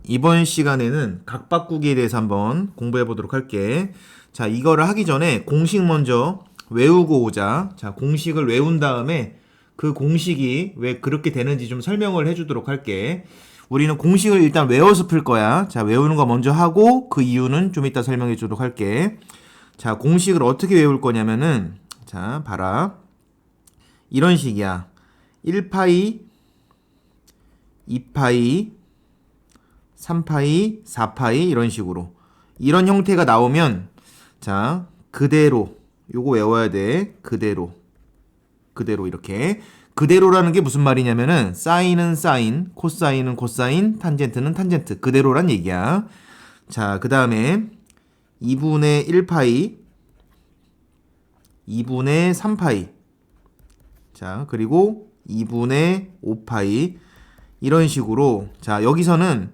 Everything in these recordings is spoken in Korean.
이번 시간에는 각 바꾸기에 대해서 한번 공부해 보도록 할게. 자, 이거를 하기 전에 공식 먼저 외우고 오자. 자, 공식을 외운 다음에 그 공식이 왜 그렇게 되는지 좀 설명을 해주도록 할게. 우리는 공식을 일단 외워서 풀 거야. 자, 외우는 거 먼저 하고 그 이유는 좀 이따 설명해 주도록 할게. 자, 공식을 어떻게 외울 거냐면은, 자, 봐라. 이런 식이야. 1파이, 2파이, 3파이, 4파이 이런 식으로. 이런 형태가 나오면 자, 그대로 요거 외워야 돼. 그대로. 그대로 이렇게. 그대로라는 게 무슨 말이냐면은 사인은 사인, 코사인은 코사인, 탄젠트는 탄젠트. 그대로란 얘기야. 자, 그다음에 2분의 1파이, 2분의 3파이. 자, 그리고 2분의 5파이. 이런 식으로. 자, 여기서는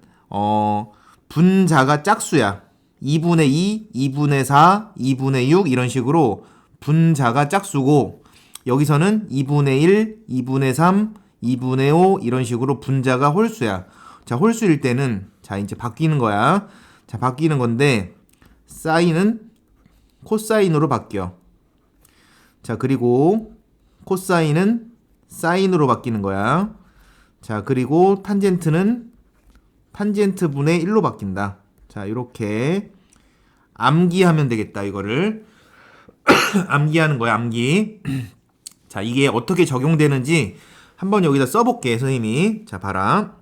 분자가 짝수야. 2분의 2, 2분의 4, 2분의 6 이런 식으로 분자가 짝수고, 여기서는 2분의 1, 2분의 3, 2분의 5 이런 식으로 분자가 홀수야. 자, 홀수일 때는 자, 이제 바뀌는 거야. 자, 바뀌는 건데 사인은 코사인으로 바뀌어. 자, 그리고 코사인은 사인으로 바뀌는 거야. 자, 그리고 탄젠트는 탄젠트 분의 1로 바뀐다. 자, 이렇게 암기하면 되겠다, 이거를. 암기하는 거야, 암기. 자, 이게 어떻게 적용되는지 한번 여기다 써볼게, 선생님이. 자, 봐라.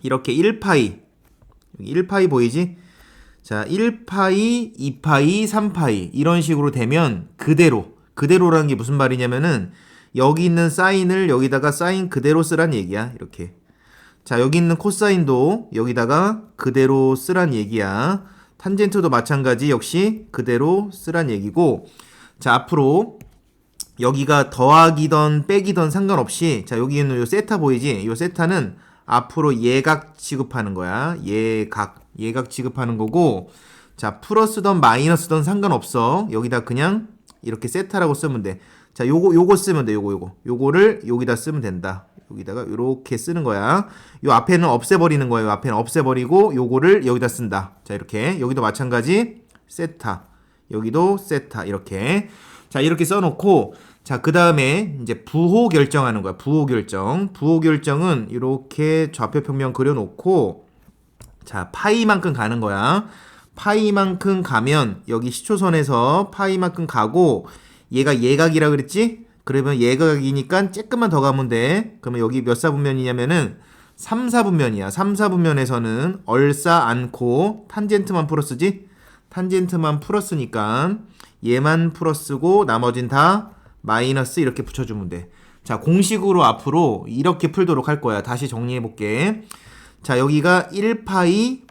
이렇게 1파이. 여기 1파이 보이지? 자, 1파이, 2파이, 3파이. 이런 식으로 되면 그대로. 그대로라는 게 무슨 말이냐면은 여기 있는 사인을 여기다가 사인 그대로 쓰란 얘기야. 이렇게. 자, 여기 있는 코사인도 여기다가 그대로 쓰란 얘기야. 탄젠트도 마찬가지 역시 그대로 쓰란 얘기고, 자, 앞으로 여기가 더하기던 빼기던 상관없이, 자, 여기 있는 요 세타 보이지? 요 세타는 앞으로 예각 취급하는 거야. 예각 취급하는 거고, 자, 플러스던 마이너스던 상관없어. 여기다 그냥 이렇게 세타라고 쓰면 돼. 자, 요거 쓰면 돼. 요거를 여기다 쓰면 된다. 여기다가 이렇게 쓰는 거야. 요 앞에는 없애버리는 거예요. 앞에는 없애버리고 요거를 여기다 쓴다. 자, 이렇게. 여기도 마찬가지 세타. 여기도 세타. 이렇게. 자, 이렇게 써놓고, 자, 그 다음에 이제 부호 결정하는 거야. 부호 결정. 부호 결정은 이렇게 좌표 평면 그려놓고, 자, 파이만큼 가는 거야. 파이만큼 가면 여기 시초선에서 파이만큼 가고, 얘가 예각이라 그랬지? 그러면 예각이니까 조금만 더 가면 돼. 그러면 여기 몇 사분면이냐면은 3, 4분면이야. 3, 4분면에서는 얼싸 않고 탄젠트만 풀어쓰지? 탄젠트만 풀었으니까 얘만 풀어쓰고 나머진 다 마이너스 이렇게 붙여주면 돼. 자, 공식으로 앞으로 이렇게 풀도록 할 거야. 다시 정리해볼게. 자, 여기가 1파이,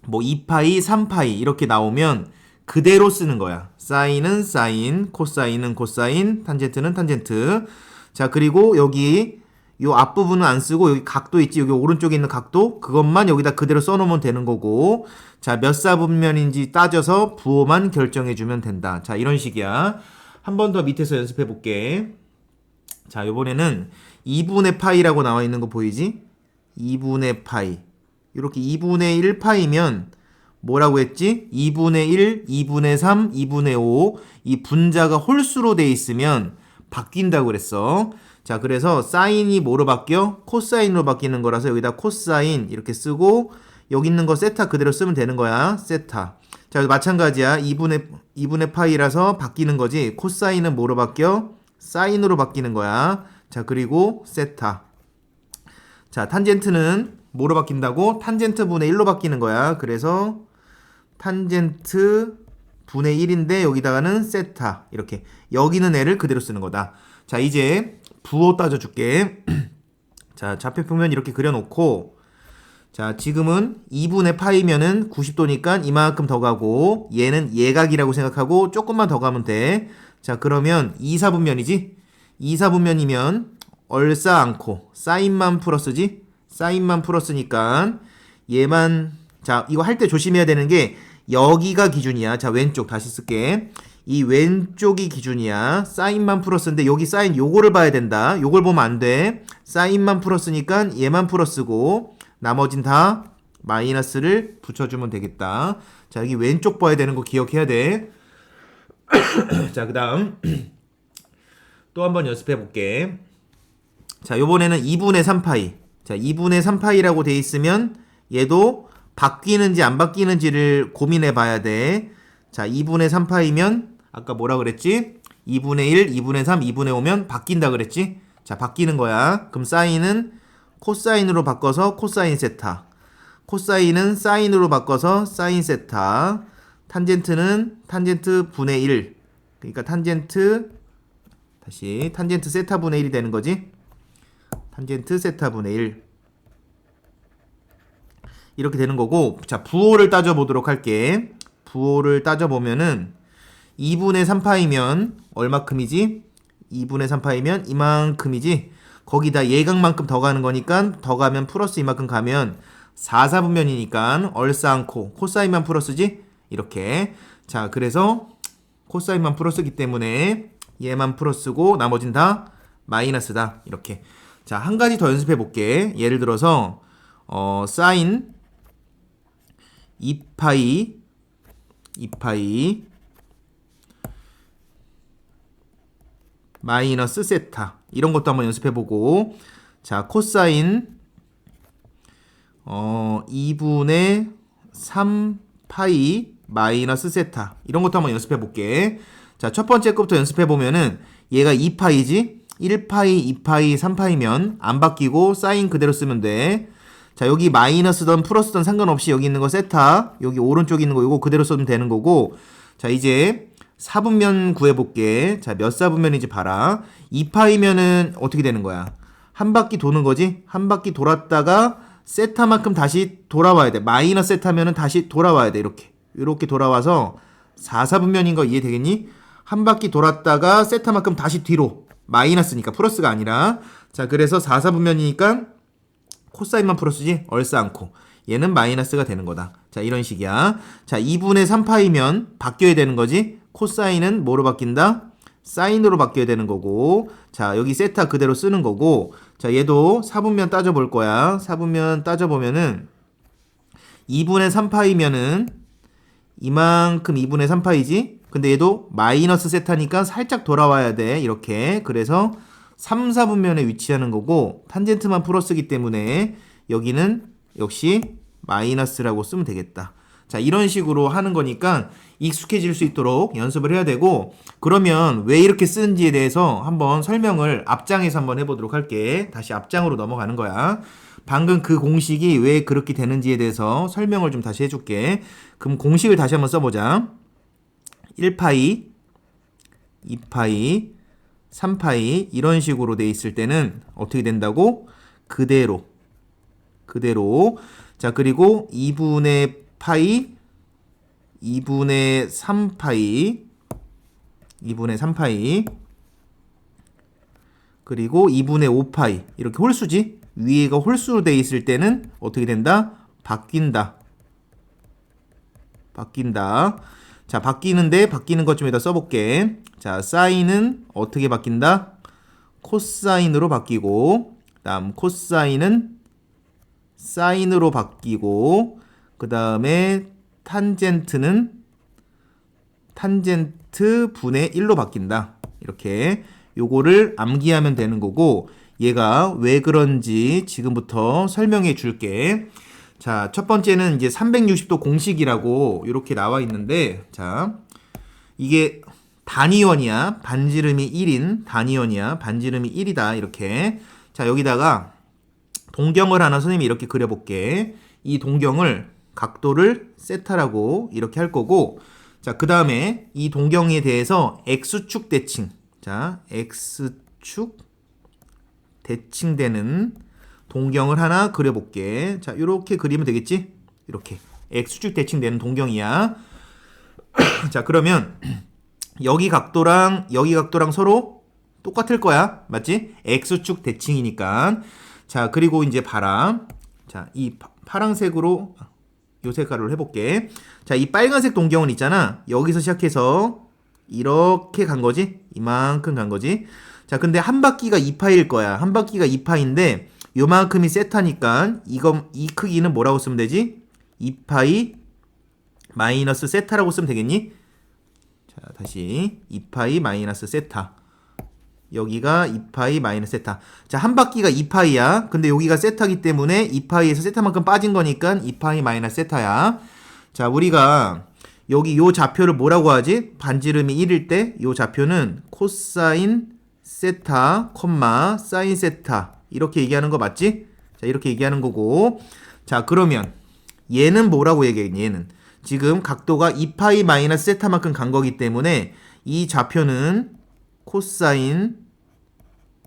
뭐 2파이, 3파이 이렇게 나오면 그대로 쓰는 거야. 사인은 사인, 코사인은 코사인, 탄젠트는 탄젠트. 자, 그리고 여기 요 앞부분은 안 쓰고 여기 각도 있지? 여기 오른쪽에 있는 각도? 그것만 여기다 그대로 써놓으면 되는 거고, 자, 몇 사분면인지 따져서 부호만 결정해주면 된다. 자, 이런 식이야. 한 번 더 밑에서 연습해 볼게. 자, 요번에는 2분의 파이라고 나와 있는 거 보이지? 2분의 파이. 이렇게 2분의 1파이면 뭐라고 했지? 2분의 1, 2분의 3, 2분의 5. 이 분자가 홀수로 돼 있으면 바뀐다고 그랬어. 자, 그래서 사인이 뭐로 바뀌어? 코사인으로 바뀌는 거라서 여기다 코사인 이렇게 쓰고, 여기 있는 거 세타 그대로 쓰면 되는 거야. 세타. 자, 마찬가지야. 2분의 파이라서 바뀌는 거지. 코사인은 뭐로 바뀌어? 사인으로 바뀌는 거야. 자, 그리고 세타. 자, 탄젠트는 뭐로 바뀐다고? 탄젠트 분의 1로 바뀌는 거야. 그래서 탄젠트 분의 1인데 여기다가는 세타. 이렇게. 여기는 애를 그대로 쓰는 거다. 자, 이제 부호 따져줄게. 자, 좌표평면 이렇게 그려놓고, 자, 지금은 2분의 파이면은 90도니까 이만큼 더 가고, 얘는 예각이라고 생각하고 조금만 더 가면 돼. 자, 그러면 2, 4분면이지? 2, 4분면이면 얼싸 않고 사인만 풀어쓰지? 사인만 풀었으니까 얘만, 자, 이거 할 때 조심해야 되는 게 여기가 기준이야. 자, 왼쪽 다시 쓸게. 이 왼쪽이 기준이야. 사인만 풀었는데 여기 사인 요거를 봐야 된다. 요걸 보면 안 돼. 사인만 풀었으니까 얘만 풀어쓰고 나머진 다 마이너스를 붙여주면 되겠다. 자, 여기 왼쪽 봐야 되는 거 기억해야 돼. 자, 그 다음 또 한번 연습해 볼게. 자, 요번에는 2분의 3파이. 자, 2분의 3파이라고 돼 있으면 얘도 바뀌는지 안 바뀌는지를 고민해 봐야 돼. 자, 2분의 3파이면 아까 뭐라 그랬지? 2분의 1, 2분의 3, 2분의 5면 바뀐다 그랬지? 자, 바뀌는 거야. 그럼 사인은 코사인으로 바꿔서 코사인 세타. 코사인은 사인으로 바꿔서 사인 세타. 탄젠트는 탄젠트 분의 1. 그러니까 탄젠트 세타 분의 1이 되는 거지. 탄젠트 세타 분의 1. 이렇게 되는 거고, 자, 부호를 따져보도록 할게. 부호를 따져보면은 2분의 3파이면 얼마큼이지? 2분의 3파이면 이만큼이지? 거기다 예각만큼 더 가는 거니까 더 가면 플러스 이만큼 가면 4사분면이니까 얼싸안고 코사인만 플러스지? 이렇게. 자, 그래서 코사인만 플러스기 때문에 얘만 플러스고 나머진 다 마이너스다. 이렇게. 자, 한 가지 더 연습해 볼게. 예를 들어서 사인 2파이 마이너스 세타. 이런 것도 한번 연습해 보고. 자, 코사인 2분의 3파이 마이너스 세타. 이런 것도 한번 연습해 볼게. 자, 첫 번째 것부터 연습해 보면은 얘가 2파이지? 1파이, 2파이, 3파이면 안 바뀌고 사인 그대로 쓰면 돼. 자, 여기 마이너스든 플러스든 상관없이 여기 있는 거 세타, 여기 오른쪽에 있는 거 이거 그대로 써면 되는 거고. 자, 이제 사분면 구해볼게. 자, 몇 사분면인지 봐라. 2파이면은 어떻게 되는 거야? 한 바퀴 도는 거지? 한 바퀴 돌았다가 세타만큼 다시 돌아와야 돼. 마이너스 세타면은 다시 돌아와야 돼. 이렇게 돌아와서 4사분면인 거 이해되겠니? 한 바퀴 돌았다가 세타만큼 다시 뒤로. 마이너스니까 플러스가 아니라. 자, 그래서 4사분면이니까 코사인만 플러스지? 얼싸안고. 얘는 마이너스가 되는 거다. 자, 이런 식이야. 자, 2분의 3파이면 바뀌어야 되는 거지? 코사인은 뭐로 바뀐다? 사인으로 바뀌어야 되는 거고. 자, 여기 세타 그대로 쓰는 거고. 자, 얘도 사분면 따져볼 거야. 사분면 따져보면은 2분의 3파이면은 이만큼 2분의 3파이지? 근데 얘도 마이너스 세타니까 살짝 돌아와야 돼. 이렇게. 그래서 3, 4분면에 위치하는 거고 탄젠트만 플러스기 때문에 여기는 역시 마이너스라고 쓰면 되겠다. 자, 이런 식으로 하는 거니까 익숙해질 수 있도록 연습을 해야 되고, 그러면 왜 이렇게 쓰는지에 대해서 한번 설명을 앞장에서 한번 해보도록 할게. 다시 앞장으로 넘어가는 거야. 방금 그 공식이 왜 그렇게 되는지에 대해서 설명을 좀 다시 해줄게. 그럼 공식을 다시 한번 써보자. 1파이, 2파이, 3파이 이런 식으로 돼 있을 때는 어떻게 된다고? 그대로. 자, 그리고 2분의 파이, 2분의 3파이, 그리고 2분의 5파이 이렇게 홀수지? 위에가 홀수로 돼 있을 때는 어떻게 된다? 바뀐다. 자, 바뀌는 것 좀 여기다 써볼게. 자, 사인은 어떻게 바뀐다? 코사인으로 바뀌고, 다음 코사인은 사인으로 바뀌고, 그 다음에 탄젠트는 탄젠트 분의 1로 바뀐다. 이렇게 요거를 암기하면 되는 거고, 얘가 왜 그런지 지금부터 설명해 줄게. 자, 첫 번째는 이제 360도 공식이라고 이렇게 나와 있는데, 자, 이게 단위원이야. 반지름이 1인 단위원이야. 반지름이 1이다. 이렇게. 자, 여기다가 동경을 하나 선생님이 이렇게 그려볼게. 이 동경을 각도를 세타라고 이렇게 할 거고, 자, 그 다음에 이 동경에 대해서 X축 대칭. 자, X축 대칭되는 동경을 하나 그려볼게. 자, 이렇게 그리면 되겠지? 이렇게 X축 대칭되는 동경이야. 자, 그러면 여기 각도랑 서로 똑같을 거야. 맞지? X축 대칭이니까. 자, 그리고 이제 봐라. 자, 이 파란색으로 요 색깔로 해볼게. 자, 이 빨간색 동경은 있잖아. 여기서 시작해서 이렇게 간 거지? 이만큼 간 거지? 자, 근데 한 바퀴가 2파일 거야. 한 바퀴가 2파인데 요만큼이 세타니까 이 크기는 뭐라고 쓰면 되지? 2파이 마이너스 세타라고 쓰면 되겠니? 자, 다시 2파이 마이너스 세타. 여기가 2파이 마이너스 세타. 자, 한 바퀴가 2파이야. 근데 여기가 세타기 때문에 2파이에서 세타만큼 빠진 거니까 2파이 마이너스 세타야. 자, 우리가 여기 요 좌표를 뭐라고 하지? 반지름이 1일 때 요 좌표는 코사인 세타, 사인 세타. 이렇게 얘기하는 거 맞지? 자, 이렇게 얘기하는 거고. 자, 그러면 얘는 뭐라고 얘기해? 얘는 지금 각도가 2파이 마이너스 세타만큼 간 거기 때문에 이 좌표는 코사인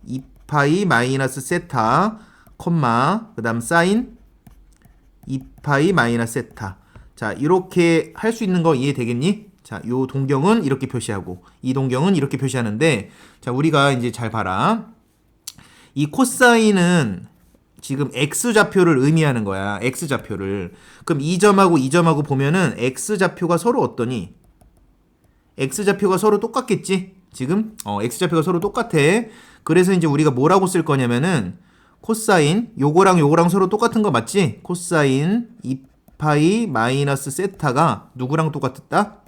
2파이 마이너스 세타, 그 다음 사인 2파이 마이너스 세타. 자, 이렇게 할 수 있는 거 이해되겠니? 자, 요 동경은 이렇게 표시하고 이 동경은 이렇게 표시하는데, 자, 우리가 이제 잘 봐라. 이 코사인은 지금 x좌표를 의미하는 거야. x좌표를. 그럼 이 점하고 이 점하고 보면은 x좌표가 서로 어떠니? x좌표가 서로 똑같겠지? 지금 x좌표가 서로 똑같아. 그래서 이제 우리가 뭐라고 쓸 거냐면은 코사인 요거랑 요거랑 서로 똑같은 거 맞지? 코사인 2파이 마이너스 세타가 누구랑 똑같았다?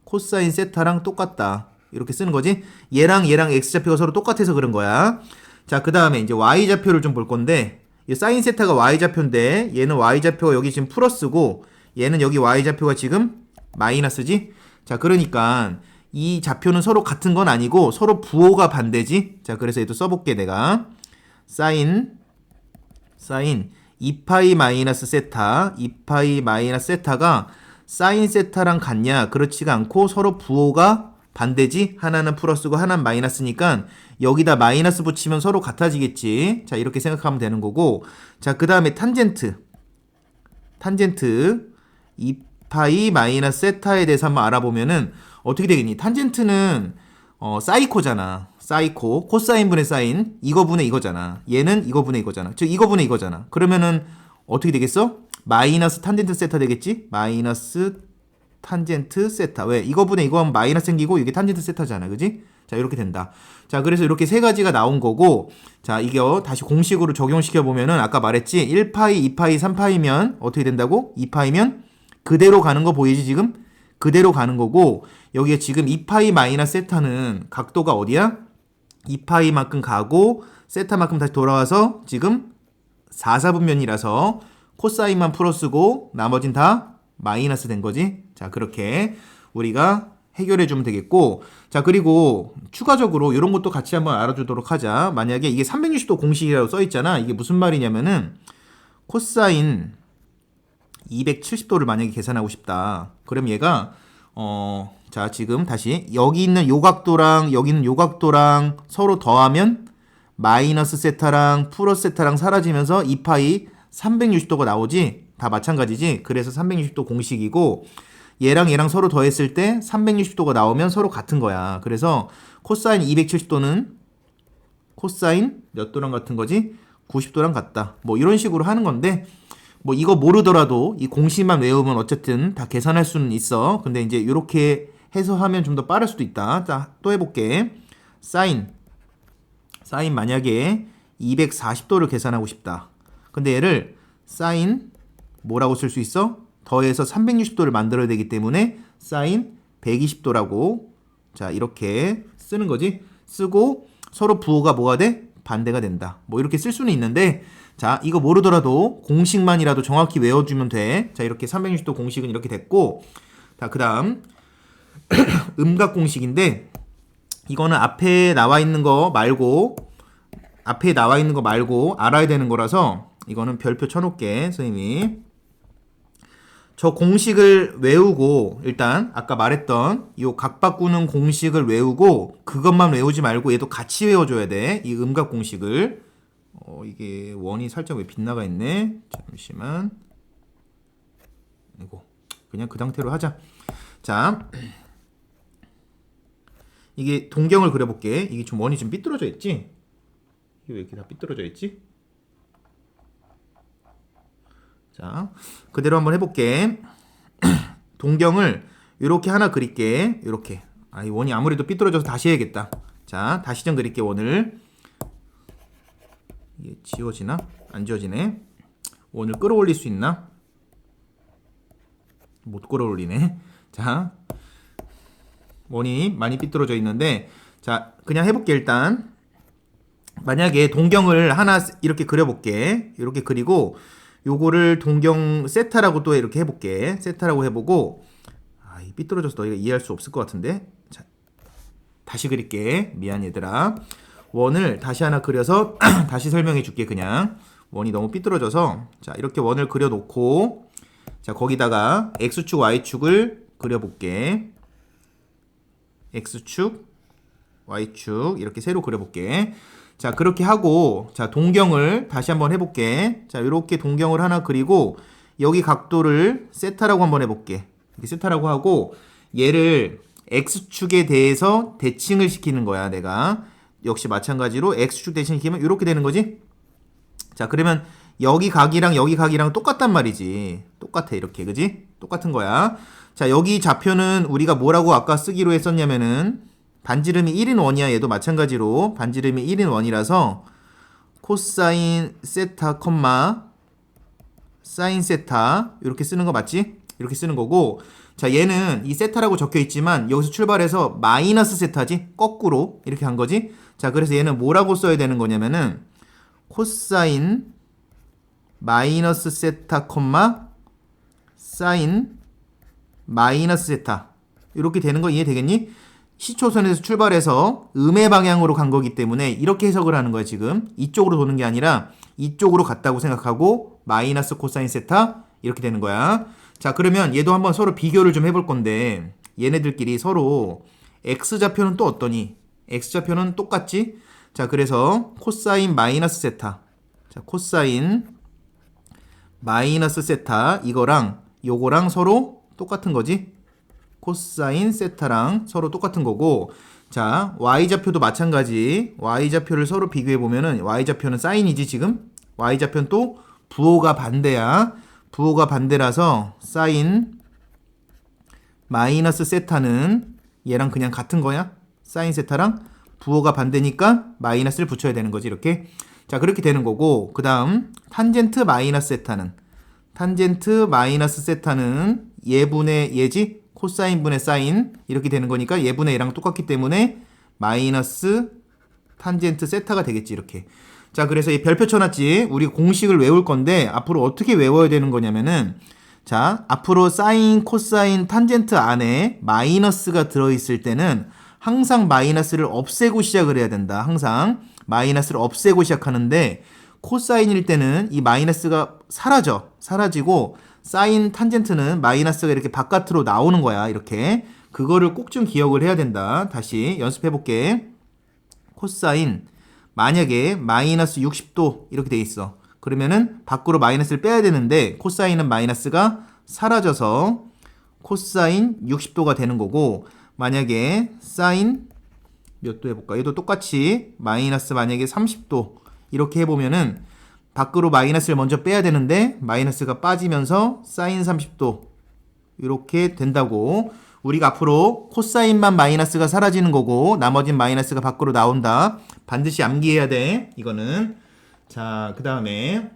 코사인 세타랑 똑같다. 이렇게 쓰는 거지? 얘랑 x좌표가 서로 똑같아서 그런 거야. 자, 그 다음에 이제 y좌표를 좀 볼 건데, 이 사인 세타가 y좌표인데 얘는 y좌표가 여기 지금 플러스고 얘는 여기 y좌표가 지금 마이너스지? 자, 그러니까 이 좌표는 서로 같은 건 아니고 서로 부호가 반대지? 자, 그래서 얘도 써볼게 내가. 사인 2파이 마이너스 세타, 2파이 마이너스 세타가 사인 세타랑 같냐? 그렇지가 않고 서로 부호가 반대지? 하나는 플러스고 하나는 마이너스니까 여기다 마이너스 붙이면 서로 같아지겠지. 자, 이렇게 생각하면 되는 거고. 자, 그 다음에 탄젠트 2파이 마이너스 세타에 대해서 한번 알아보면은 어떻게 되겠니? 탄젠트는 사이코잖아. 사이코, 코사인분의 사인, 이거분의 이거잖아. 얘는 이거분의 이거잖아. 즉 이거분의 이거잖아. 그러면은 어떻게 되겠어? 마이너스 탄젠트 세타 되겠지? 마이너스 탄젠트 세타. 왜? 이거분의 이거 하면 마이너스 생기고 이게 탄젠트 세타잖아. 그지? 자, 이렇게 된다. 자, 그래서 이렇게 세 가지가 나온 거고, 자, 이게 다시 공식으로 적용시켜 보면은 아까 말했지? 1파이, 2파이, 3파이면 어떻게 된다고? 2파이면 그대로 가는 거 보이지 지금? 그대로 가는 거고, 여기에 지금 2파이 마이너스 세타는 각도가 어디야? 2파이만큼 가고 세타만큼 다시 돌아와서 지금 4사분면이라서 코사인만 플러스고 나머진 다 마이너스 된 거지. 자, 그렇게 우리가 해결해 주면 되겠고, 자, 그리고 추가적으로 이런 것도 같이 한번 알아주도록 하자. 만약에 이게 360도 공식이라고 써 있잖아. 이게 무슨 말이냐면은 코사인 270도를 만약에 계산하고 싶다. 그럼 얘가 자, 지금 다시 여기 있는 요 각도랑 여기 있는 요 각도랑 서로 더하면 마이너스 세타랑 플러스 세타랑 사라지면서 2파이 360도가 나오지? 다 마찬가지지? 그래서 360도 공식이고, 얘랑 얘랑 서로 더했을 때 360도가 나오면 서로 같은 거야. 그래서 코사인 270도는 코사인 몇 도랑 같은 거지? 90도랑 같다. 뭐 이런 식으로 하는 건데, 뭐 이거 모르더라도 이 공식만 외우면 어쨌든 다 계산할 수는 있어. 근데 이제 이렇게 해서 하면 좀 더 빠를 수도 있다. 자, 또 해볼게. 사인 만약에 240도를 계산하고 싶다. 근데 얘를 사인 뭐라고 쓸 수 있어? 더해서 360도를 만들어야 되기 때문에 사인 120도라고, 자, 이렇게 쓰는 거지. 쓰고 서로 부호가 뭐가 돼? 반대가 된다. 뭐 이렇게 쓸 수는 있는데, 자, 이거 모르더라도 공식만이라도 정확히 외워주면 돼. 자, 이렇게 360도 공식은 이렇게 됐고, 자, 그 다음 음각 공식인데, 이거는 앞에 나와 있는 거 말고 알아야 되는 거라서 이거는 별표 쳐놓을게. 선생님이 저 공식을 외우고, 일단 아까 말했던 이 각 바꾸는 공식을 외우고 그것만 외우지 말고 얘도 같이 외워줘야 돼. 이 음각 공식을. 이게 원이 살짝 왜 빗나가 있네. 잠시만. 이거 그냥 그 상태로 하자. 자, 이게 동경을 그려볼게. 이게 좀 원이 좀 삐뚤어져 있지? 이게 왜 이렇게 다 삐뚤어져 있지? 자, 그대로 한번 해볼게. 동경을 이렇게 하나 그릴게. 이렇게. 이 원이 아무래도 삐뚤어져서 다시 해야겠다. 자, 다시 좀 그릴게, 원을. 이게 지워지나? 안 지워지네. 원을 끌어올릴 수 있나? 못 끌어올리네. 자, 원이 많이 삐뚤어져 있는데, 자, 그냥 해볼게. 일단 만약에 동경을 하나 이렇게 그려볼게. 이렇게 그리고 요거를 동경 세타라고 또 이렇게 해볼게. 세타라고 해보고, 이 삐뚤어져서 너희가 이해할 수 없을 것 같은데. 자, 다시 그릴게. 미안 얘들아. 원을 다시 하나 그려서 다시 설명해 줄게. 그냥 원이 너무 삐뚤어져서, 자, 이렇게 원을 그려놓고, 자, 거기다가 x축 y축을 그려볼게. x축 y축 이렇게 세로 그려볼게. 자, 그렇게 하고, 자, 동경을 다시 한번 해볼게. 자, 이렇게 동경을 하나 그리고 여기 각도를 세타라고 한번 해볼게. 이렇게 세타라고 하고, 얘를 x축에 대해서 대칭을 시키는 거야. 내가 역시 마찬가지로 x축 대칭시키면 이렇게 되는 거지. 자, 그러면 여기 각이랑 똑같단 말이지. 똑같아. 이렇게. 그지? 똑같은 거야. 자, 여기 좌표는 우리가 뭐라고 아까 쓰기로 했었냐면은 반지름이 1인 원이야. 얘도 마찬가지로 반지름이 1인 원이라서 코사인 세타 콤마 사인 세타 이렇게 쓰는 거 맞지? 이렇게 쓰는 거고, 자, 얘는 이 세타라고 적혀 있지만 여기서 출발해서 마이너스 세타지? 거꾸로 이렇게 한 거지? 자, 그래서 얘는 뭐라고 써야 되는 거냐면은 코사인 마이너스 세타 콤마 사인 마이너스 세타 이렇게 되는 거 이해되겠니? 시초선에서 출발해서 음의 방향으로 간 거기 때문에 이렇게 해석을 하는 거야. 지금 이쪽으로 도는 게 아니라 이쪽으로 갔다고 생각하고 마이너스 코사인 세타 이렇게 되는 거야. 자, 그러면 얘도 한번 서로 비교를 좀 해볼 건데, 얘네들끼리 서로 x좌표는 또 어떠니? x좌표는 똑같지? 자, 그래서 코사인 마이너스 세타, 자, 코사인 마이너스 세타 이거랑 요거랑 서로 똑같은 거지? 코사인 세타랑 서로 똑같은 거고, 자, y좌표도 마찬가지. y좌표를 서로 비교해 보면은 y좌표는 사인이지 지금? y좌표는 또 부호가 반대야. 부호가 반대라서 사인 마이너스 세타는 얘랑 그냥 같은 거야. 사인 세타랑 부호가 반대니까 마이너스를 붙여야 되는 거지 이렇게. 자, 그렇게 되는 거고, 그 다음 탄젠트 마이너스 세타는, 탄젠트 마이너스 세타는 얘분의 얘지? 코사인 분의 사인 이렇게 되는 거니까 얘분의 얘랑 똑같기 때문에 마이너스 탄젠트 세타가 되겠지 이렇게. 자, 그래서 이 별표 쳐놨지. 우리 공식을 외울 건데 앞으로 어떻게 외워야 되는 거냐면은, 자, 앞으로 사인, 코사인, 탄젠트 안에 마이너스가 들어있을 때는 항상 마이너스를 없애고 시작을 해야 된다. 항상 마이너스를 없애고 시작하는데, 코사인일 때는 이 마이너스가 사라지고 사인 탄젠트는 마이너스가 이렇게 바깥으로 나오는 거야. 이렇게. 그거를 꼭 좀 기억을 해야 된다. 다시 연습해 볼게. 코사인 만약에 마이너스 60도 이렇게 돼 있어. 그러면은 밖으로 마이너스를 빼야 되는데 코사인은 마이너스가 사라져서 코사인 60도가 되는 거고, 만약에 사인 몇 도 해볼까? 얘도 똑같이 마이너스 만약에 30도 이렇게 해보면은 밖으로 마이너스를 먼저 빼야 되는데 마이너스가 빠지면서 사인 30도 이렇게 된다고. 우리가 앞으로 코사인만 마이너스가 사라지는 거고 나머진 마이너스가 밖으로 나온다. 반드시 암기해야 돼. 이거는. 자, 그 다음에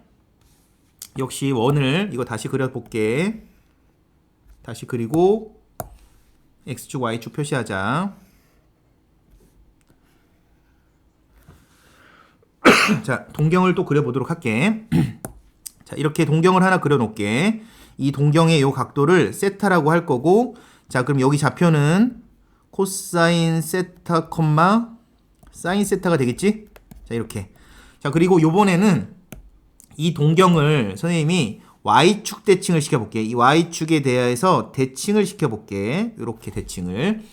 역시 원을 이거 다시 그려볼게. 다시 그리고 x축 y축 표시하자. 자, 동경을 또 그려보도록 할게. 자, 이렇게 동경을 하나 그려놓을게. 이 동경의 요 각도를 세타라고 할 거고, 자, 그럼 여기 좌표는 코사인 세타 콤마 사인 세타가 되겠지? 자, 이렇게. 자, 그리고 요번에는 이 동경을 선생님이 y축 대칭을 시켜볼게. 이 y축에 대해서 대칭을 시켜볼게. 이렇게 대칭을.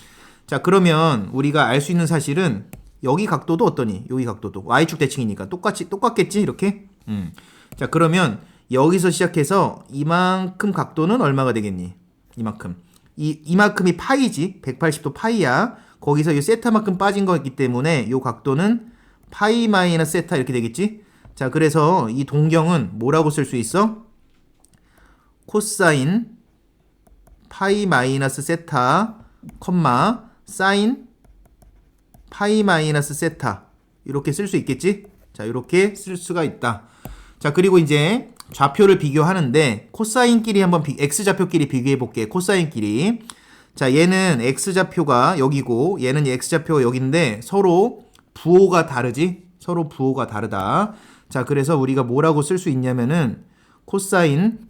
자, 그러면 우리가 알 수 있는 사실은 여기 각도도 어떠니? 여기 각도도 y축 대칭이니까 똑같겠지? 이렇게. 자, 그러면 여기서 시작해서 이만큼 각도는 얼마가 되겠니? 이만큼. 이만큼이 파이지. 180도 파이야. 거기서 이 세타만큼 빠진 거기 때문에 이 각도는 파이 마이너스 세타 이렇게 되겠지? 자, 그래서 이 동경은 뭐라고 쓸 수 있어? 코사인 파이 마이너스 세타 콤마 사인 파이 마이너스 세타 이렇게 쓸 수 있겠지? 자, 이렇게 쓸 수가 있다. 자, 그리고 이제 좌표를 비교하는데 코사인끼리 한번 x좌표끼리 비교해 볼게. 코사인끼리. 자, 얘는 x좌표가 여기고 얘는 x좌표가 여기인데 서로 부호가 다르지? 서로 부호가 다르다. 자, 그래서 우리가 뭐라고 쓸 수 있냐면은 코사인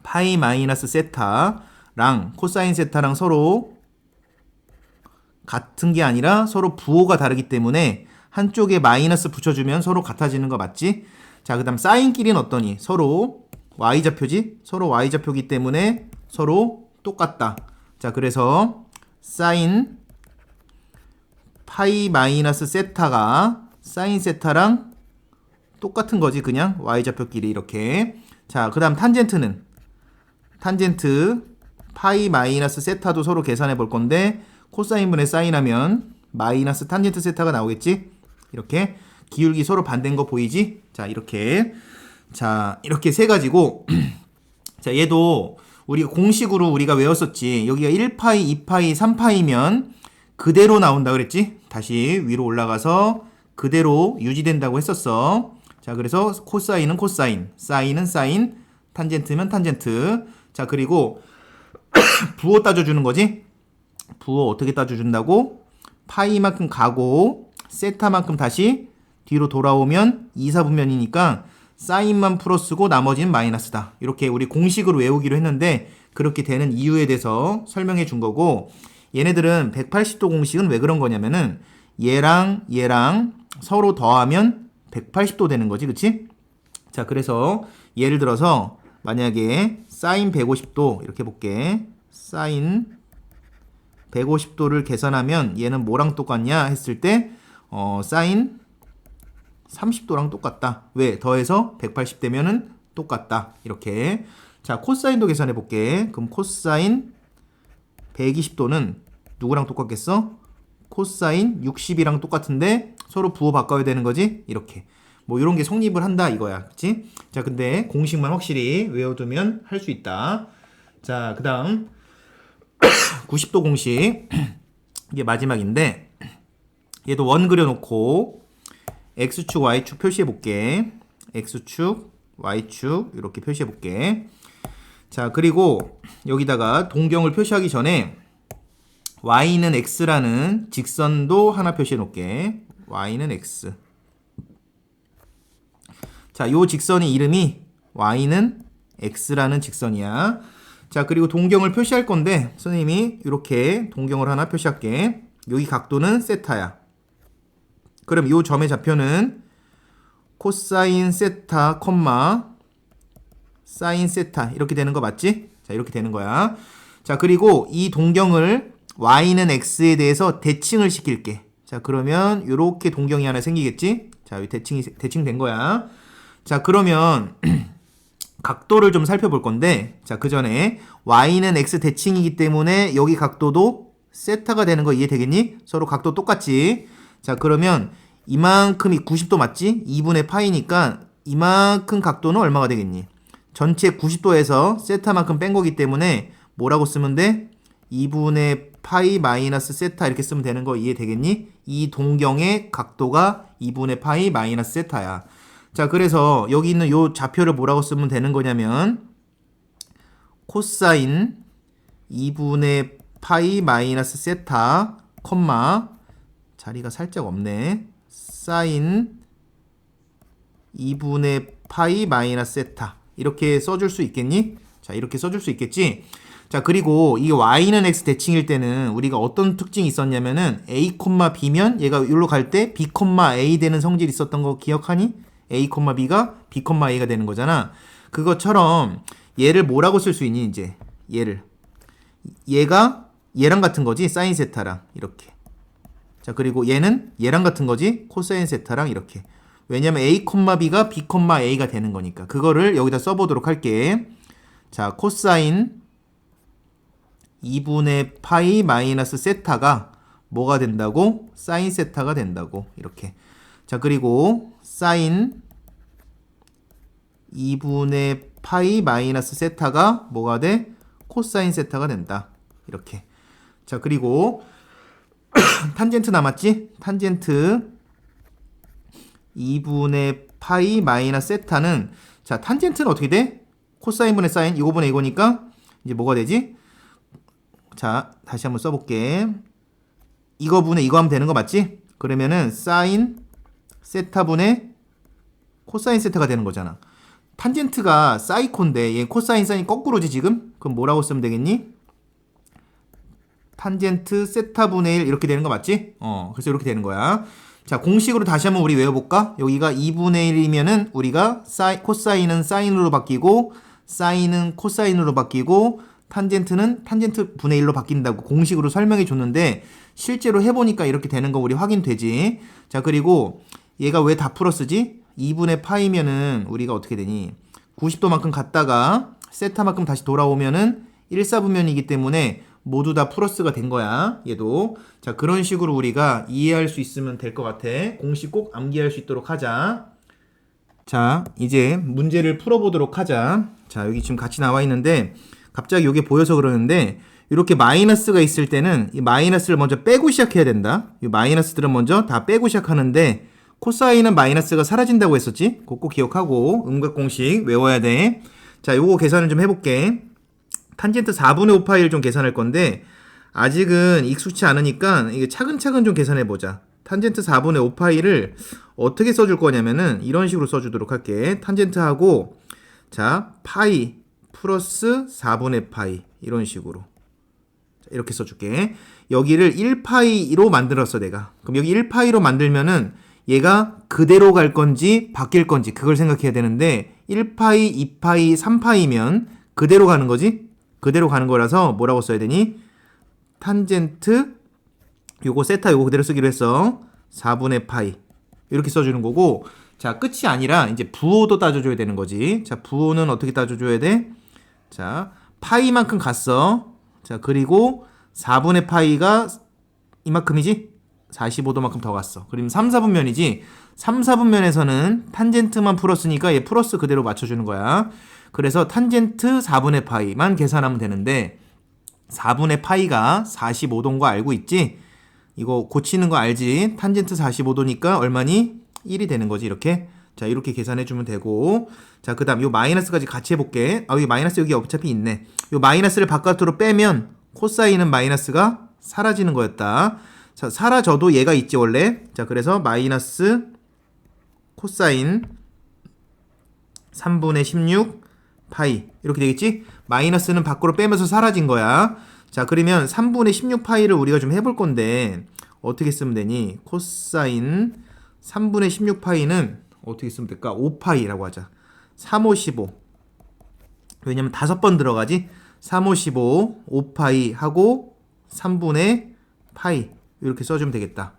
파이 마이너스 세타랑 코사인 세타랑 서로 같은 게 아니라 서로 부호가 다르기 때문에 한쪽에 마이너스 붙여주면 서로 같아지는 거 맞지? 자, 그 다음 사인끼리는 어떠니? 서로 y좌표지? 서로 y좌표기 때문에 서로 똑같다. 자, 그래서 사인 파이 마이너스 세타가 사인 세타랑 똑같은 거지. 그냥 y좌표끼리 이렇게. 자, 그 다음 탄젠트는 탄젠트 파이 마이너스 세타도 서로 계산해 볼 건데 코사인분의 사인하면 마이너스 탄젠트 세타가 나오겠지? 이렇게 기울기 서로 반대인 거 보이지? 자, 이렇게. 자, 이렇게 세 가지고 자, 얘도 우리가 공식으로 우리가 외웠었지. 여기가 1파이, 2파이, 3파이면 그대로 나온다 그랬지? 다시 위로 올라가서 그대로 유지된다고 했었어. 자, 그래서 코사인은 코사인, 사인은 사인, 탄젠트면 탄젠트. 자, 그리고 부호 따져주는 거지? 부호 어떻게 따져준다고? 파이만큼 가고 세타만큼 다시 뒤로 돌아오면 이사분면이니까 사인만 플러스고 나머지는 마이너스다. 이렇게 우리 공식으로 외우기로 했는데 그렇게 되는 이유에 대해서 설명해 준 거고, 얘네들은 180도 공식은 왜 그런 거냐면은 얘랑 얘랑 서로 더하면 180도 되는 거지. 그치? 자, 그래서 예를 들어서 만약에 사인 150도 이렇게 볼게. 사인 150도를 계산하면 얘는 뭐랑 똑같냐 했을 때 사인 30도랑 똑같다. 왜? 더해서 180 되면은 똑같다. 이렇게. 자, 코사인도 계산해 볼게. 그럼 코사인 120도는 누구랑 똑같겠어? 코사인 60이랑 똑같은데 서로 부호 바꿔야 되는 거지? 이렇게. 뭐 이런 게 성립을 한다 이거야. 그치? 자, 근데 공식만 확실히 외워두면 할 수 있다. 자, 그 다음 90도 공식. 이게 마지막인데 얘도 원 그려놓고 x축, y축 표시해 볼게. x축, y축 이렇게 표시해 볼게. 자, 그리고 여기다가 동경을 표시하기 전에 y는 x라는 직선도 하나 표시해 놓을게. y는 x. 자, 요 직선의 이름이 y는 x라는 직선이야. 자, 그리고 동경을 표시할 건데 선생님이 이렇게 동경을 하나 표시할게. 여기 각도는 세타야. 그럼 이 점의 좌표는 코사인 세타, 사인 세타 이렇게 되는 거 맞지? 자, 이렇게 되는 거야. 자, 그리고 이 동경을 y는 x에 대해서 대칭을 시킬게. 자, 그러면 이렇게 동경이 하나 생기겠지? 자, 대칭된 거야. 자, 그러면 각도를 좀 살펴볼 건데, 자, 그 전에 y는 x 대칭이기 때문에 여기 각도도 세타가 되는 거 이해되겠니? 서로 각도 똑같지? 자, 그러면 이만큼이 90도 맞지? 2분의 파이니까 이만큼 각도는 얼마가 되겠니? 전체 90도에서 세타만큼 뺀 거기 때문에 뭐라고 쓰면 돼? 2분의 파이 마이너스 세타 이렇게 쓰면 되는 거 이해되겠니? 이 동경의 각도가 2분의 파이 마이너스 세타야. 자, 그래서 여기 있는 요 좌표를 뭐라고 쓰면 되는 거냐면 코사인 2분의 파이 마이너스 세타, 자리가 살짝 없네. 사인 2분의 파이 마이너스 세타 이렇게 써줄 수 있겠니? 자, 이렇게 써줄 수 있겠지? 자, 그리고 이 y는 x 대칭일 때는 우리가 어떤 특징이 있었냐면은 a, b면 얘가 여기로 갈 때 b, a 되는 성질이 있었던 거 기억하니? a, b가 b, a가 되는 거잖아. 그것처럼 얘를 뭐라고 쓸 수 있니? 이제 얘가 얘랑 같은 거지. 사인 세타랑 이렇게. 자, 그리고 얘는 얘랑 같은 거지. 코사인 세타랑 이렇게. 왜냐면 a, b가 b, a가 되는 거니까. 그거를 여기다 써보도록 할게. 자, 코사인 2분의 파이 마이너스 세타가 뭐가 된다고? 사인 세타가 된다고. 이렇게. 자, 그리고 사인 2분의 파이 마이너스 세타가 뭐가 돼? 코사인 세타가 된다. 이렇게. 자, 그리고 탄젠트 남았지? 탄젠트 2분의 파이 마이너스 세타는 자 탄젠트는 어떻게 돼? 코사인분의 사인 이거분의 이거니까 이제 뭐가 되지? 자 다시 한번 써볼게. 이거분의 이거 하면 되는 거 맞지? 그러면은 사인 세타분의 코사인 세타가 되는 거잖아. 탄젠트가 사이콘데 얘 코사인 사인 거꾸로지 지금? 그럼 뭐라고 쓰면 되겠니? 탄젠트 세타분의 1 이렇게 되는 거 맞지? 그래서 이렇게 되는 거야. 자 공식으로 다시 한번 우리 외워볼까? 여기가 2분의 1이면은 우리가 코사인은 사인으로 바뀌고 사인은 코사인으로 바뀌고 탄젠트는 탄젠트 분의 1로 바뀐다고 공식으로 설명해 줬는데 실제로 해보니까 이렇게 되는 거 우리 확인되지. 자 그리고 얘가 왜 다 플러스지? 2분의 파이면은 우리가 어떻게 되니? 90도만큼 갔다가 세타만큼 다시 돌아오면은 1사분면이기 때문에 모두 다 플러스가 된 거야. 얘도. 자 그런 식으로 우리가 이해할 수 있으면 될 것 같아. 공식 꼭 암기할 수 있도록 하자. 자 이제 문제를 풀어보도록 하자. 자 여기 지금 같이 나와 있는데 갑자기 이게 보여서 그러는데 이렇게 마이너스가 있을 때는 이 마이너스를 먼저 빼고 시작해야 된다. 이 마이너스들은 먼저 다 빼고 시작하는데 코사인은 마이너스가 사라진다고 했었지? 그거 꼭 기억하고 음각공식 외워야 돼. 자 요거 계산을 좀 해볼게. 탄젠트 4분의 5파이를 좀 계산할 건데 아직은 익숙치 않으니까 이게 차근차근 좀 계산해보자. 탄젠트 4분의 5파이를 어떻게 써줄 거냐면은 이런 식으로 써주도록 할게. 탄젠트하고 자 파이 플러스 4분의 파이 이런 식으로 자, 이렇게 써줄게. 여기를 1파이로 만들었어 내가. 그럼 여기 1파이로 만들면은 얘가 그대로 갈 건지 바뀔 건지 그걸 생각해야 되는데 1파이, 2파이, 3파이면 그대로 가는 거지? 그대로 가는 거라서 뭐라고 써야 되니? 탄젠트 요거 세타 요거 그대로 쓰기로 했어. 4분의 파이 이렇게 써주는 거고 자 끝이 아니라 이제 부호도 따져줘야 되는 거지. 자 부호는 어떻게 따져줘야 돼? 자 파이만큼 갔어. 자 그리고 4분의 파이가 이만큼이지? 45도만큼 더 갔어. 그러면 3, 4분면이지 3, 4분면에서는 탄젠트만 풀었으니까 얘 플러스 그대로 맞춰주는 거야. 그래서 탄젠트 4분의 파이만 계산하면 되는데 4분의 파이가 45도인 거 알고 있지? 이거 고치는 거 알지? 탄젠트 45도니까 얼마니? 1이 되는 거지 이렇게. 자 이렇게 계산해주면 되고 자 그 다음 요 마이너스까지 같이 해볼게. 아 여기 마이너스 여기 어차피 있네. 요 마이너스를 바깥으로 빼면 코사인은 마이너스가 사라지는 거였다. 자 사라져도 얘가 있지 원래. 자 그래서 마이너스 코사인 3분의 16 파이 이렇게 되겠지? 마이너스는 밖으로 빼면서 사라진 거야. 자 그러면 3분의 16 파이를 우리가 좀 해볼 건데 어떻게 쓰면 되니? 코사인 3분의 16 파이는 어떻게 쓰면 될까? 5파이라고 하자. 3, 5, 15 왜냐면 5번 들어가지? 3, 5, 15 5파이 하고 3분의 파이 이렇게 써주면 되겠다.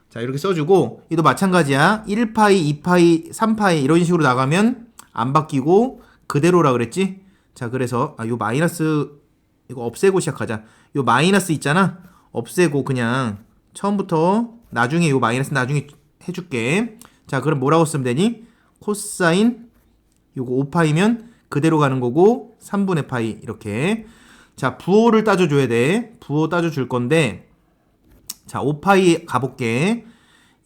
자 이렇게 써주고 이도 마찬가지야. 1파이, 2파이, 3파이 이런 식으로 나가면 안 바뀌고 그대로라 그랬지? 자 그래서 요 마이너스 이거 없애고 시작하자. 요 마이너스 있잖아. 없애고 그냥 처음부터 나중에 요 마이너스 나중에 해줄게. 자 그럼 뭐라고 쓰면 되니? 코사인 요거 5파이면 그대로 가는 거고 3분의 파이 이렇게. 자 부호를 따져줘야 돼. 부호 따져줄 건데 자 5파이 가볼게.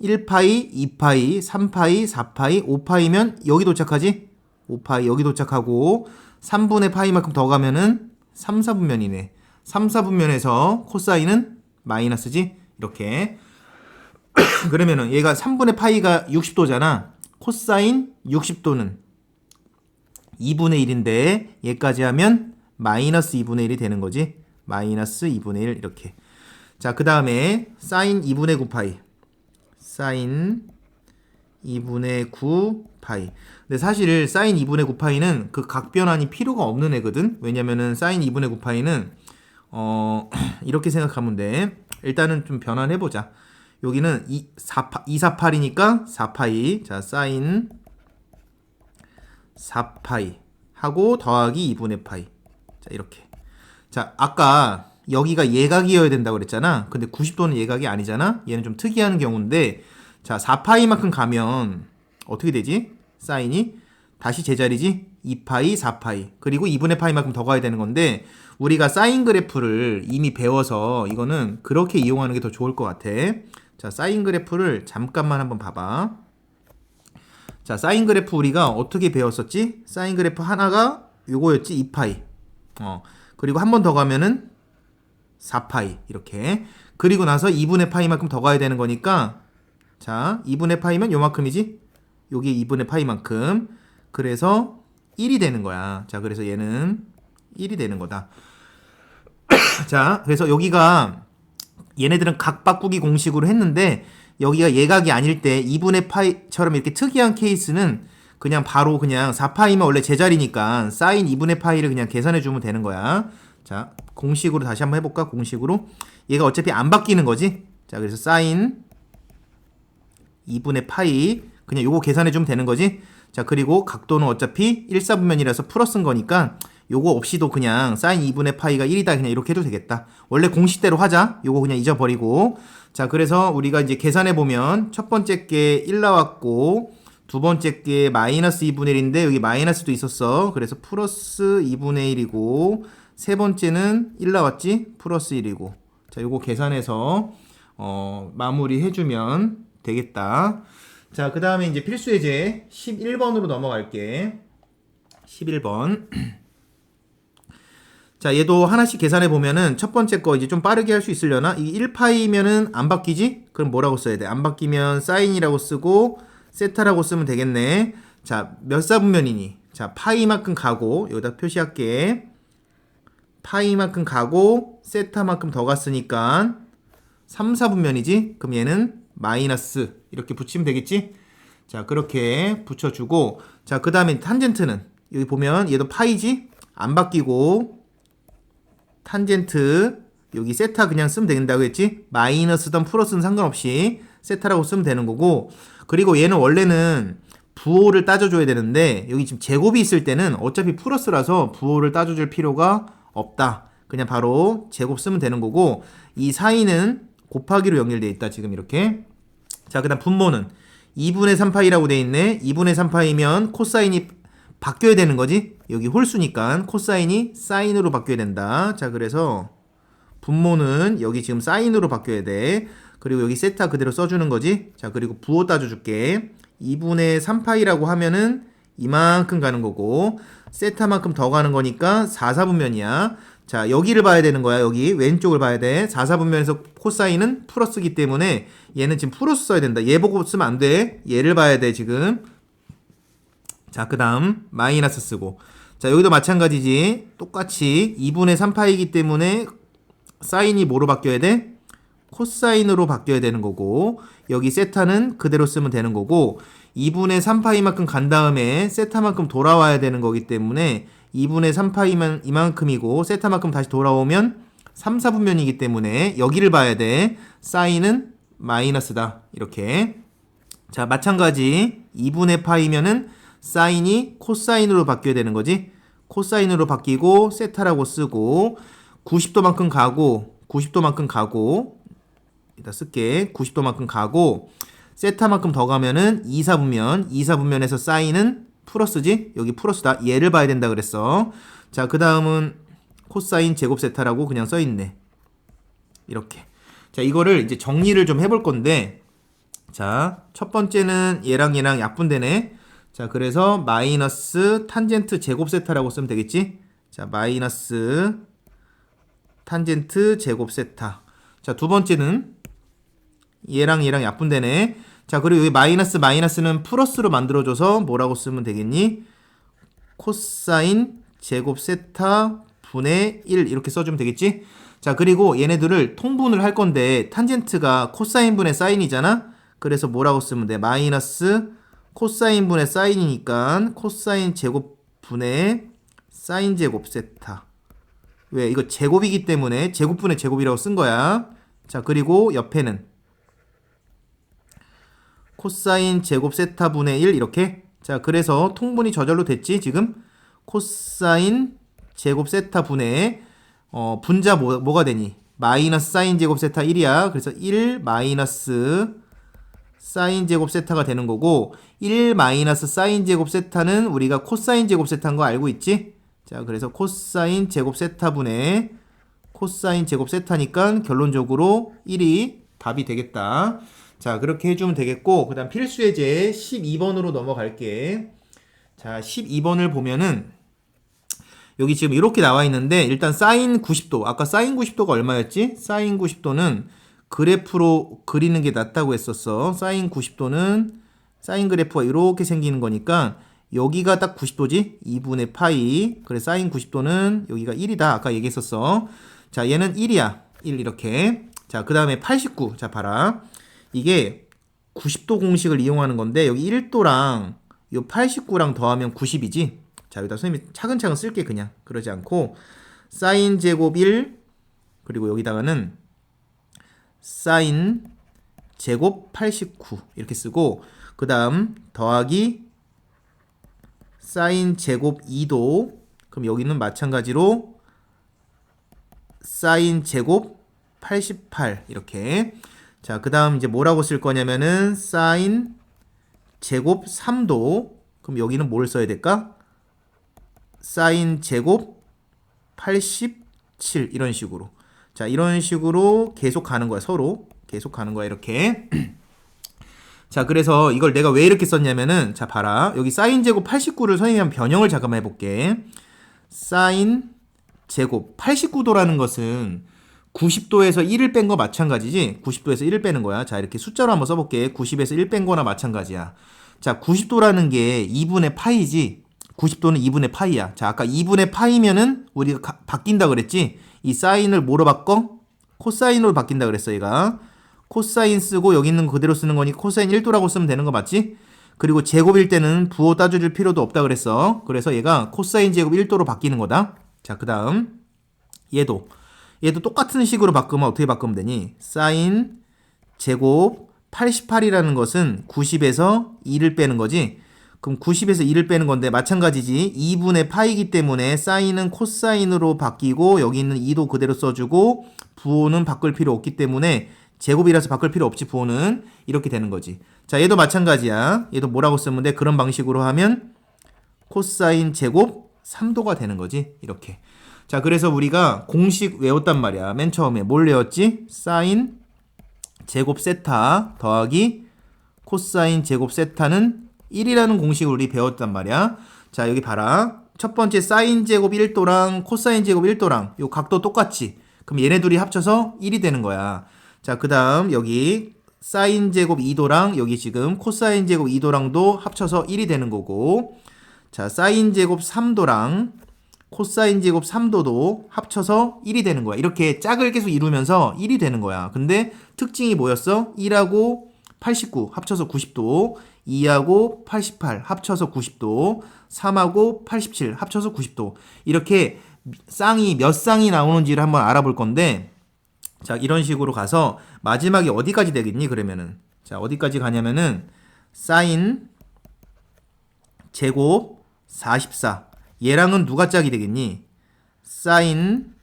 1파이, 2파이, 3파이, 4파이, 5파이면 여기 도착하지? 5파이 여기 도착하고 3분의 파이만큼 더 가면은 3, 4분면이네. 3, 4분면에서 코사인은 마이너스지? 이렇게. 그러면은 얘가 3분의 파이가 60도잖아. 코사인 60도는 2분의 1인데 얘까지 하면 마이너스 2분의 1이 되는 거지. 마이너스 2분의 1 이렇게. 자 그 다음에 사인 2분의 9파이 사인 2분의 9파이. 근데 사실 사인 2분의 9파이는 그 각변환이 필요가 없는 애거든. 왜냐면은 사인 2분의 9파이는 이렇게 생각하면 돼. 일단은 좀 변환해보자. 여기는 248이니까 4파이. 자 사인 4파이 하고 더하기 2분의 파이. 자 이렇게. 자 아까 여기가 예각이어야 된다고 그랬잖아. 근데 90도는 예각이 아니잖아. 얘는 좀 특이한 경우인데 자 4파이만큼 가면 어떻게 되지? 사인이 다시 제자리지? 2파이, 4파이 그리고 2분의 파이만큼 더 가야 되는 건데 우리가 사인 그래프를 이미 배워서 이거는 그렇게 이용하는 게 더 좋을 것 같아. 자 사인 그래프를 잠깐만 한번 봐봐. 자, 사인 그래프 우리가 어떻게 배웠었지? 사인 그래프 하나가 요거였지, 2파이. 그리고 한 번 더 가면은 4파이. 이렇게. 그리고 나서 2분의 파이만큼 더 가야 되는 거니까, 자, 2분의 파이면 요만큼이지? 여기 2분의 파이만큼. 그래서 1이 되는 거야. 자, 그래서 얘는 1이 되는 거다. 자, 그래서 여기가 얘네들은 각 바꾸기 공식으로 했는데 여기가 예각이 아닐 때 2분의 파이처럼 이렇게 특이한 케이스는 그냥 바로 그냥 4파이면 원래 제자리니까 사인 2분의 파이를 그냥 계산해 주면 되는 거야. 자, 공식으로 다시 한번 해볼까? 공식으로. 얘가 어차피 안 바뀌는 거지. 자, 그래서 사인 2분의 파이 그냥 요거 계산해 주면 되는 거지. 자, 그리고 각도는 어차피 1사분면이라서 플러스인 거니까 요거 없이도 그냥 사인 2분의 파이가 1이다 그냥 이렇게 해도 되겠다. 원래 공식대로 하자. 요거 그냥 잊어버리고. 자, 그래서 우리가 이제 계산해 보면 첫 번째 게 1 나왔고 두 번째 게 마이너스 2분의 1인데 여기 마이너스도 있었어. 그래서 플러스 2분의 1이고 세 번째는 1 나왔지? 플러스 1이고. 자, 요거 계산해서 마무리 해주면 되겠다. 자, 그 다음에 이제 필수 예제 11번으로 넘어갈게. 11번. 자, 얘도 하나씩 계산해 보면은 첫 번째 거 이제 좀 빠르게 할 수 있으려나? 이 1파이면은 안 바뀌지? 그럼 뭐라고 써야 돼? 안 바뀌면 사인이라고 쓰고 세타라고 쓰면 되겠네. 자, 몇 사분면이니? 자, 파이만큼 가고 여기다 표시할게. 파이만큼 가고 세타만큼 더 갔으니까 3, 4분면이지? 그럼 얘는 마이너스 이렇게 붙이면 되겠지? 자, 그렇게 붙여주고 자, 그 다음에 탄젠트는 여기 보면 얘도 파이지? 안 바뀌고 탄젠트 여기 세타 그냥 쓰면 된다고 했지? 마이너스든 플러스든 상관없이 세타라고 쓰면 되는 거고 그리고 얘는 원래는 부호를 따져줘야 되는데 여기 지금 제곱이 있을 때는 어차피 플러스라서 부호를 따져줄 필요가 없다. 그냥 바로 제곱 쓰면 되는 거고 이 사이는 곱하기로 연결되어 있다. 지금 이렇게. 자, 그 다음 분모는 2분의 3파이라고 되어 있네. 2분의 3파이면 코사인이 바뀌어야 되는 거지. 여기 홀수니까 코사인이 사인으로 바뀌어야 된다. 자, 그래서 분모는 여기 지금 사인으로 바뀌어야 돼. 그리고 여기 세타 그대로 써주는 거지. 자, 그리고 부호 따져줄게. 2분의 3파이라고 하면은 이만큼 가는 거고 세타만큼 더 가는 거니까 4, 4분면이야. 자, 여기를 봐야 되는 거야. 여기 왼쪽을 봐야 돼. 4, 4분면에서 코사인은 플러스기 때문에 얘는 지금 플러스 써야 된다. 얘 보고 쓰면 안 돼. 얘를 봐야 돼 지금. 자, 그 다음 마이너스 쓰고 자, 여기도 마찬가지지. 똑같이 2분의 3파이기 때문에 사인이 뭐로 바뀌어야 돼? 코사인으로 바뀌어야 되는 거고 여기 세타는 그대로 쓰면 되는 거고 2분의 3파이만큼 간 다음에 세타만큼 돌아와야 되는 거기 때문에 2분의 3파이만 이만큼이고 세타만큼 다시 돌아오면 3, 4분면이기 때문에 여기를 봐야 돼. 사인은 마이너스다. 이렇게. 자, 마찬가지 2분의 파이면은 사인이 코사인으로 바뀌어야 되는 거지. 코사인으로 바뀌고 세타라고 쓰고 90도만큼 가고 이따 쓸게. 90도만큼 가고 세타만큼 더 가면은 2, 4분면 2사분면에서 사인은 플러스지. 여기 플러스다. 얘를 봐야 된다 그랬어. 자, 그 다음은 코사인 제곱 세타라고 그냥 써있네. 이렇게. 자, 이거를 이제 정리를 좀 해볼 건데 자, 첫 번째는 얘랑 약분되네. 자, 그래서 마이너스 탄젠트 제곱 세타라고 쓰면 되겠지. 자, 마이너스 탄젠트 제곱 세타. 자, 두 번째는 얘랑 약분되네. 자, 그리고 여기 마이너스는 플러스로 만들어줘서 뭐라고 쓰면 되겠니? 코사인 제곱 세타 분의 1 이렇게 써주면 되겠지? 자, 그리고 얘네들을 통분을 할 건데 탄젠트가 코사인 분의 사인이잖아? 그래서 뭐라고 쓰면 돼? 마이너스 코사인 분의 사인이니까 코사인 제곱 분의 사인 제곱 세타. 왜? 이거 제곱이기 때문에 제곱분의 제곱이라고 쓴 거야. 자, 그리고 옆에는 코사인 제곱 세타 분의 1 이렇게. 자, 그래서 통분이 저절로 됐지 지금. 코사인 제곱 세타 분의 분자 뭐가 되니? 마이너스 사인 제곱 세타 1이야. 그래서 1 마이너스 사인 제곱 세타가 되는 거고 1 마이너스 사인 제곱 세타는 우리가 코사인 제곱 세타인 거 알고 있지? 자, 그래서 코사인 제곱 세타 분의 코사인 제곱 세타니까 결론적으로 1이 답이 되겠다. 자, 그렇게 해주면 되겠고, 그 다음 필수 예제 12번으로 넘어갈게. 자, 12번을 보면은, 여기 지금 이렇게 나와 있는데, 일단 사인 90도. 아까 사인 90도가 얼마였지? 사인 90도는 그래프로 그리는 게 낫다고 했었어. 사인 90도는, 사인 그래프가 이렇게 생기는 거니까, 여기가 딱 90도지? 2분의 파이. 그래, 사인 90도는 여기가 1이다. 아까 얘기했었어. 자, 얘는 1이야. 1 이렇게. 자, 그 다음에 89. 자, 봐라. 이게 90도 공식을 이용하는 건데 여기 1도랑 요 89랑 더하면 90이지. 자, 여기다 선생님이 차근차근 쓸게 그냥. 그러지 않고 사인 제곱 1 그리고 여기다가는 사인 제곱 89 이렇게 쓰고 그 다음 더하기 사인 제곱 2도 그럼 여기는 마찬가지로 사인 제곱 88 이렇게. 자, 그 다음 이제 뭐라고 쓸 거냐면은 사인 제곱 3도 그럼 여기는 뭘 써야 될까? 사인 제곱 87 이런 식으로. 자, 이런 식으로 계속 가는 거야. 서로 계속 가는 거야 이렇게. 자, 그래서 이걸 내가 왜 이렇게 썼냐면은 자, 봐라. 여기 사인 제곱 89를 선생님이 한 변형을 잠깐만 해볼게. 사인 제곱 89도라는 것은 90도에서 1을 뺀 거 마찬가지지? 90도에서 1을 빼는 거야. 자, 이렇게 숫자로 한번 써볼게. 90에서 1 뺀 거나 마찬가지야. 자, 90도라는 게 2분의 파이지? 90도는 2분의 파이야. 자, 아까 2분의 파이면은 우리가 바뀐다 그랬지? 이 사인을 뭐로 바꿔? 코사인으로 바뀐다 그랬어, 얘가. 코사인 쓰고 여기 있는 거 그대로 쓰는 거니 코사인 1도라고 쓰면 되는 거 맞지? 그리고 제곱일 때는 부호 따져줄 필요도 없다 그랬어. 그래서 얘가 코사인 제곱 1도로 바뀌는 거다. 자, 그 다음 얘도 똑같은 식으로 바꾸면 어떻게 바꾸면 되니? 사인 제곱 88이라는 것은 90에서 2를 빼는 거지. 그럼 90에서 2를 빼는 건데 마찬가지지. 2분의 파이기 때문에 사인은 코사인으로 바뀌고 여기 있는 2도 그대로 써주고 부호는 바꿀 필요 없기 때문에 제곱이라서 바꿀 필요 없지. 부호는 이렇게 되는 거지. 자, 얘도 마찬가지야. 얘도 뭐라고 쓰면 돼? 그런 방식으로 하면 코사인 제곱 3도가 되는 거지. 이렇게. 자, 그래서 우리가 공식 외웠단 말이야. 맨 처음에 뭘 외웠지? 사인 제곱 세타 더하기 코사인 제곱 세타는 1이라는 공식을 우리 배웠단 말이야. 자, 여기 봐라. 첫 번째 사인 제곱 1도랑 코사인 제곱 1도랑 요 각도 똑같지? 그럼 얘네 둘이 합쳐서 1이 되는 거야. 자, 그 다음 여기 사인 제곱 2도랑 여기 지금 코사인 제곱 2도랑도 합쳐서 1이 되는 거고 자, 사인 제곱 3도랑 코사인 제곱 3도도 합쳐서 1이 되는 거야. 이렇게 짝을 계속 이루면서 1이 되는 거야. 근데 특징이 뭐였어? 1하고 89 합쳐서 90도, 2하고 88 합쳐서 90도, 3하고 87 합쳐서 90도. 이렇게 쌍이 몇 쌍이 나오는지를 한번 알아볼 건데 자, 이런 식으로 가서 마지막에 어디까지 되겠니? 그러면은 자, 어디까지 가냐면은 사인 제곱 44 얘랑은 누가 짝이 되겠니? 사인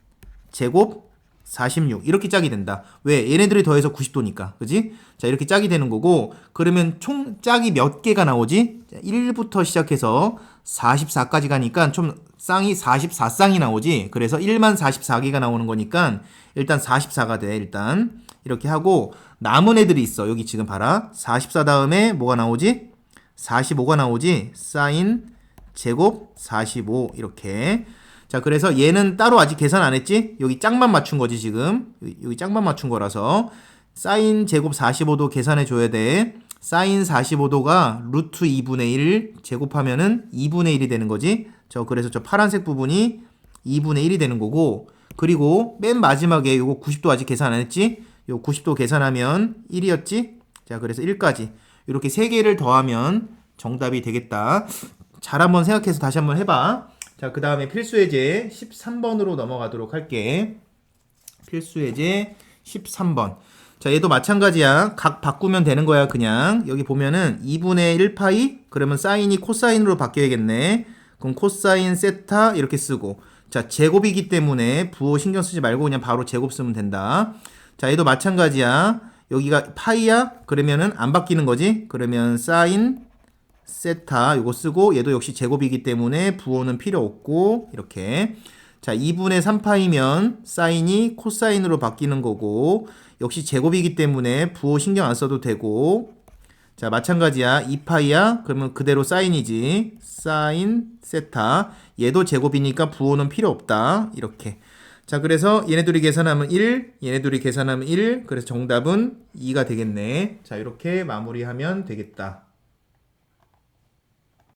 제곱 46 이렇게 짝이 된다. 왜? 얘네들이 더해서 90도니까. 그지? 자, 이렇게 짝이 되는 거고 그러면 총 짝이 몇 개가 나오지? 1부터 시작해서 44까지 가니까 좀 쌍이 44쌍이 나오지. 그래서 1만 44개가 나오는 거니까 일단 44가 돼. 일단 이렇게 하고 남은 애들이 있어. 여기 지금 봐라. 44 다음에 뭐가 나오지? 45가 나오지. 사인 제곱 45 이렇게. 자, 그래서 얘는 따로 아직 계산 안 했지? 여기 짝만 맞춘 거지 지금. 여기 짝만 맞춘 거라서 사인 제곱 45도 계산해 줘야 돼. 사인 45도가 루트 2분의 1 제곱하면은 2분의 1이 되는 거지. 그래서 저 파란색 부분이 2분의 1이 되는 거고 그리고 맨 마지막에 요거 90도 아직 계산 안 했지? 요 90도 계산하면 1이었지? 자, 그래서 1까지 이렇게 3개를 더하면 정답이 되겠다. 잘 한번 생각해서 다시 한번 해봐. 자, 그 다음에 필수예제 13번으로 넘어가도록 할게. 필수예제 13번. 자, 얘도 마찬가지야. 각 바꾸면 되는 거야, 그냥. 여기 보면은 2분의 1파이? 그러면 사인이 코사인으로 바뀌어야겠네. 그럼 코사인 세타 이렇게 쓰고. 자, 제곱이기 때문에 부호 신경 쓰지 말고 그냥 바로 제곱 쓰면 된다. 자, 얘도 마찬가지야. 여기가 파이야? 그러면은 안 바뀌는 거지? 그러면 사인 세타 요거 쓰고 얘도 역시 제곱이기 때문에 부호는 필요 없고 이렇게. 자, 2분의 3파이면 사인이 코사인으로 바뀌는 거고 역시 제곱이기 때문에 부호 신경 안 써도 되고 자, 마찬가지야. 2파이야? 그러면 그대로 사인이지. 사인 세타. 얘도 제곱이니까 부호는 필요 없다. 이렇게. 자, 그래서 얘네들이 계산하면 1, 얘네들이 계산하면 1. 그래서 정답은 2가 되겠네. 자, 이렇게 마무리하면 되겠다.